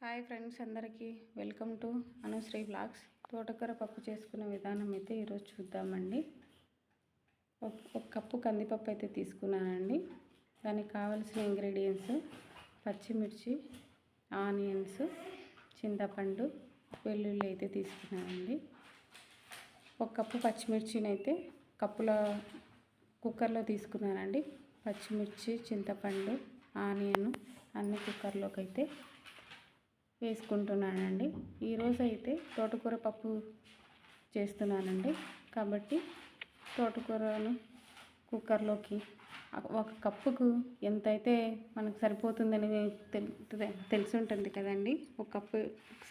Hi friends, అందరికీ welcome to Anusri vlogs. తోటకూర పప్పు చేసుకునే విధానం అయితే ఈరోజు చూద్దామండి. ఒక కప్పు కందిపప్పు అయితే తీసుకున్నానండి. దానికి కావాల్సిన ఇంగ్రీడియంట్స్ పచ్చిమిర్చి, ఆనియన్స్, చింతపండు, వెల్లుల్లి అయితే తీసుకున్నానండి. ఒక కప్పు పచ్చిమిర్చిని అయితే కుక్కర్లో తీసుకున్నానండి. పచ్చిమిర్చి, చింతపండు, ఆనియన్ అన్ని కుక్కర్లోకి అయితే వేసుకుంటున్నానండి. ఈరోజు అయితే తోటకూర పప్పు చేస్తున్నానండి. కాబట్టి తోటకూరను కుక్కర్లోకి ఒక కప్పుకు ఎంతైతే మనకు సరిపోతుందని తెలిసి ఉంటుంది కదండి. ఒక కప్పు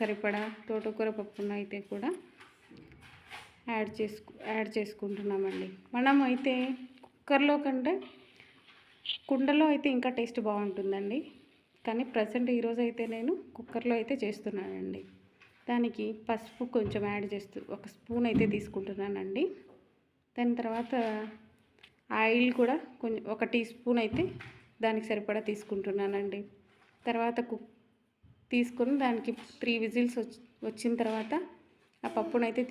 సరిపడా తోటకూర పప్పును అయితే కూడా యాడ్ చేసుకుంటున్నామండి. మనం అయితే కుక్కర్లో కంటే కుండలో అయితే ఇంకా టేస్ట్ బాగుంటుందండి. కానీ ప్రజెంట్ ఈరోజు అయితే నేను కుక్కర్లో అయితే చేస్తున్నానండి. దానికి పసుపు కొంచెం యాడ్ చేస్తూ ఒక స్పూన్ అయితే తీసుకుంటున్నానండి. దాని తర్వాత ఆయిల్ కూడా కొంచెం 1 టీ స్పూన్ అయితే దానికి సరిపడా తీసుకుంటున్నానండి. తర్వాత తీసుకొని దానికి 3 విజిల్స్ వచ్చిన తర్వాత ఆ పప్పునైతే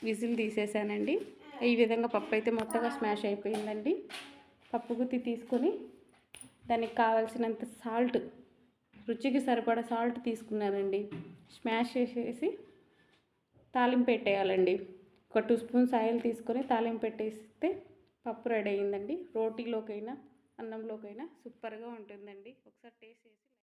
విజిల్ తీసేసానండి. ఈ విధంగా పప్పు అయితే మొత్తగా స్మాష్ అయిపోయిందండి. పప్పు గుత్తి తీసుకొని దానికి కావాల్సినంత సాల్ట్, రుచికి సరిపడా సాల్ట్ తీసుకున్నానండి. స్మాష్ చేసేసి తాలింపు పెట్టేయాలండి. ఒక 2 స్పూన్స్ ఆయిల్ తీసుకొని తాలింపు పెట్టేస్తే పప్పు రెడీ అయిందండి. రోటీలోకైనా అన్నంలోకైనా సూపర్గా ఉంటుందండి. ఒకసారి టేస్ట్ చేసి